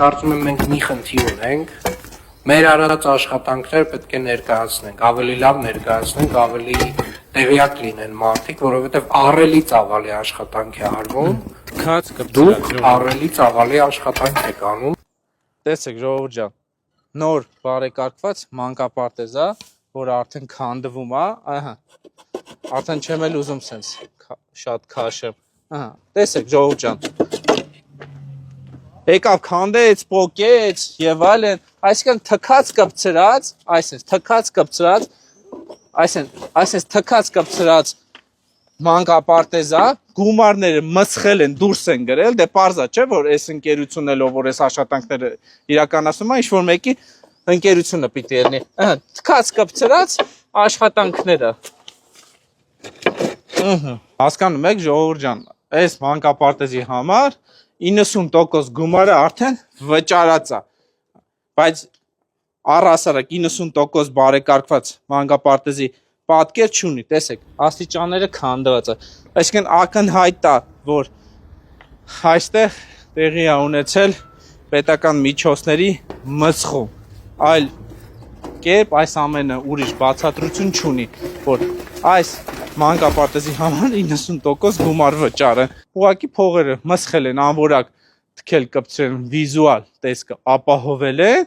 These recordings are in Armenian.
կարծում եմ մենք մի խնդիր ունենք, մեր արած աշխատանքները պետք է ներկայացնենք, ավելի լավ ներկայացնենք, ավելի տեղյակ լինեն մարդիկ, որովհետև ահռելի ծավալի աշխատանք է արվում, դուք ահռելի ծավալի աշխատանք եք անում։ Տեսեք ժողովուրդ ջան, նոր բարեկարգված մանկապարտեզ է, որ արդեն քանդվում է, ահա, արդեն չեմ էլ ուզում սենց շատ քաշեմ, ահա, տեսեք ժողովուրդ ջան, եկավ քանդեց, պոկեց և այլն, այսինքն թքած կպցրած, այսինքն թքած կպցրած մանկապարտեզ է, գումարները մսխել են, դուրս են գրել, դե պարզ է չէ, որ այս ընկերությունն էլ, որ այս աշխատանքները իրականացնում է, ինչ-որ մեկի ընկերությունը պիտի ելնի, թքած կպցրած աշխատանքները, հասկանում եք ժողովուրդ ջան, այս մանկապարտեզի համար 90% գումարը արդեն վճարած է, բայց առհասարակ 90% բարեկարգված մանկապարտեզի պատկեր չունի, տեսեք, աստիճանները քանդված է, այսինքն ակնհայտ է, որ այստեղ տեղի է ունեցել պետական միջոցների մսխում, այլ կերպ այս ամենը ուրիշ բացատրություն չունի, որ այս մանկապարտեզի համար 90% գումար վճարեն, ուղղակի փողերը մսխել են, անորակ թքել կպցրել վիզուալ տեսքը ապահովել են,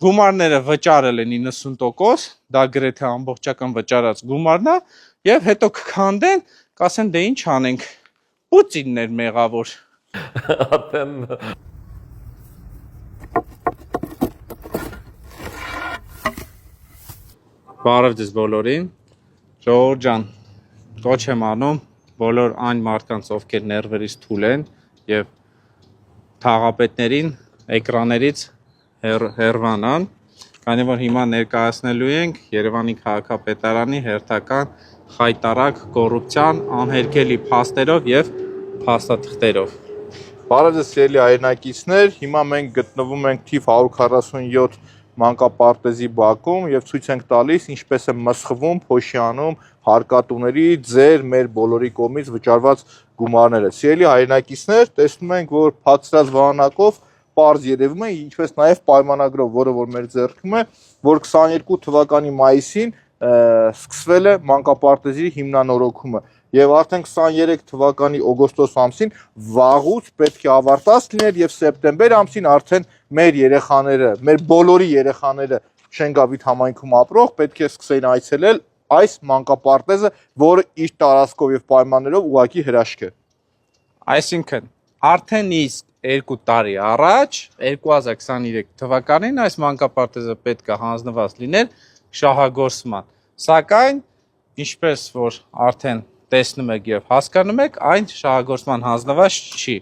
գումարները վճարել են 90%, դա գրեթե ամբողջական վճարած գումարն է, և հետո կքանդեն, կասեն դե ինչ անենք, Պուտինն էր մեղավոր։ Բարև ձեզ բոլորին, ժողովուրդ ջան, կոչ եմ անում բոլոր այն մարդկանց, ովքեր ներվերից թույլ են և թաղապետներին էկրաններից հեռվանան, քանի որ հիմա ներկայացնելու ենք Երևանի քաղաքապետարանի հերթական խայտառակ կոռուպցիան անհերքելի փաստերով և փաստաթղթերով։ Բարև ձեզ սիրելի հայրենակիցներ, հիմա մենք գտնվում ենք թիվ 147 մանկապարտեզի բակում և ցույց ենք տալիս ինչպես է մսխվում, փոշիանում հարկատուների ձեր մեր բոլորի կողմից վճարված գումարները։ Սիրելի հայրենակիցներ, տեսնում ենք, որ բացրած վահանակով պարզ երևում է, ինչպես նաև պայմանագրով, որը որ մեր ձեռքում է, որ 22 թվականի մայիսին սկսվել է մանկապարտեզի հիմնանորոգումը և արդեն 23 թվականի օգոստոս ամսին վաղուց պետք է ավարտած լիներ և սեպտեմբեր ամսին արդեն մեր երեխաները, մեր բոլորի երեխաները Շենգավիթ համայնքում ապրող պետք է սկսեին այցելել այս մանկապարտեզը, որը իր տարածքով և պայմաններով ուղղակի հրաշք է։ Այսինքն, արդեն իսկ 2 տարի առաջ, 2023 թվականին այս մանկապարտեզը պետք է հանձնված լիներ շահագործման, սակայն, ինչպես որ արդեն տեսնում եք և հասկանում եք, այն շահագործման հանձնված չի։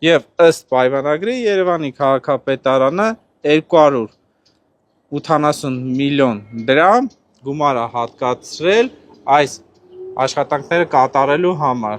Եվ ըստ պայմանագրի Երևանի քաղաքապետարանը 280 միլիոն դրամ գումար է հատկացրել այս աշխատանքները կատարելու համար։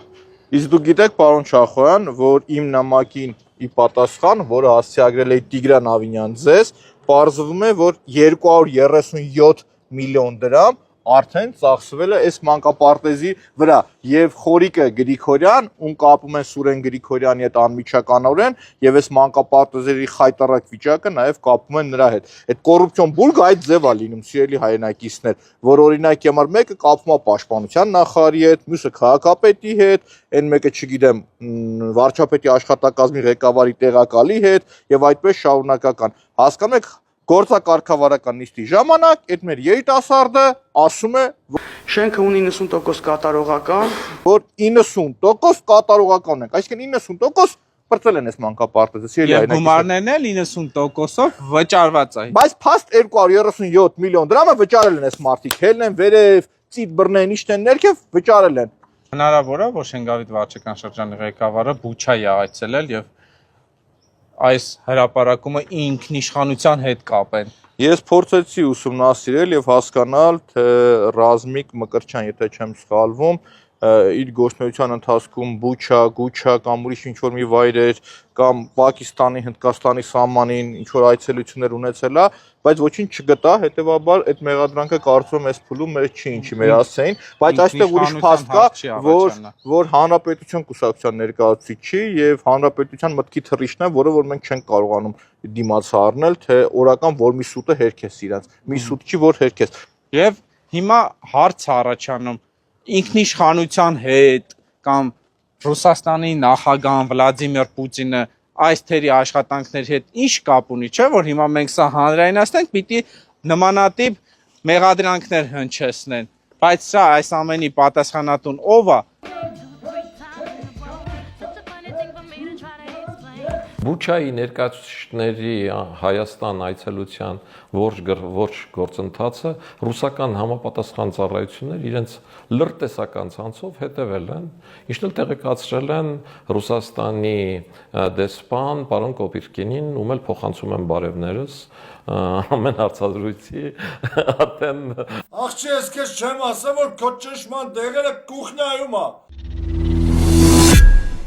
Իսկ դուք գիտեք, պարոն Շախոյան, որ իմ նամակին ի պատասխան, որը հասցեագրել է Տիգրան Ավինյան ձեզ, պարզվում է, որ 237 միլիոն դրամ արդեն ծախսվել է այս մանկապարտեզի վրա և Խորիկը Գրիգորյան, ում կապում են Սուրեն Գրիգորյանի հետ անմիջականորեն և այս մանկապարտեզերի խայտառակ վիճակը նաև կապում են նրա հետ։ Այդ կոռուպցիոն բուլկը այդ ձև է լինում, սիրելի հայրենակիցներ, որ օրինակ համար մեկը կապում է պաշտպանության նախարարի հետ, մյուսը քաղաքապետի հետ, այն մեկը չգիտեմ վարչապետի աշխատակազմի ղեկավարի տեղակալի հետ և այդպես շարունակական։ Հասկանում եք, գործակարգավարական նիստի ժամանակ այդ մեր երիտասարդը ասում է, շենքը ունի 90% կատարողական, որ 90% կատարողական ենք, այսինքն 90% պրծել են այս մանկապարտեզը, սիրելի հայրենակիցներ։ Եվ գումարներն էլ 90%-ով վճարված է։ Բայց փաստ 237 միլիոն դրամը վճարել են այս մարդիկ, հելն են վերև, ծիտ բռնեն, իշտեն ներքև վճարել են։ Հնարավոր է, որ Շենգավիթ վարչական շրջանի ղեկավարը Բուչայի է այցելել և այս հրապարակումը ինքնիշխանության հետ կապեն։ Ես փորձեցի ուսումնասիրել և հասկանալ, թե Ռազմիկ Մկրտչյան, եթե չեմ սխալվում, իր գործունեության ընթացքում Բուչա, Գուչա կամ ուրիշ ինչ-որ մի վայրեր կամ Պակիստանի, Հնդկաստանի սահմանին ինչ-որ այցելություններ ունեցել է, բայց ոչինչ չգտա, հետեւաբար այդ մեղադրանքը կարծում եմ այս փուլում մեր չի ինչի մեր հասցեին, բայց այստեղ ուրիշ փաստ կա, որ հանրապետություն կուսակցության ներկայացուցիչ չի եւ հանրապետության մտքի թռիչքն է, որը որ մենք չենք կարողանում դիմաց առնել, թե օրական որ մի սուտը հերքես իրանց, մի սուտ չի որ հերքես։ Եվ հիմա հարց առաջանում ինքնիշխանության հետ կամ Ռուսաստանի նախագահ Վլադիմիր Պուտինը այս թերի աշխատանքների հետ ինչ կապ ունի, չէ՞ որ հիմա մենք սա հանրայնացնենք, պիտի նմանատիպ մեղադրանքներ հնչեցնեն, բայց սա այս ամենի պատասխանատուն ով է։ Բուչայի ներկայացուցիչների Հայաստան այցելության ողջ գործընթացը ռուսական համապատասխան ծառայություններ իրենց լրտեսական ցանցով հետևել են, ինչն էլ տեղեկացրել են Ռուսաստանի դեսպան պարոն Կոպիրկինին, ում էլ փոխանցում եմ բարևներս ամեն հարցազրույցի արդեն Աղջի ես քեզ չեմ ասա որ քո ճշմարտ դեղերը կուխնայում է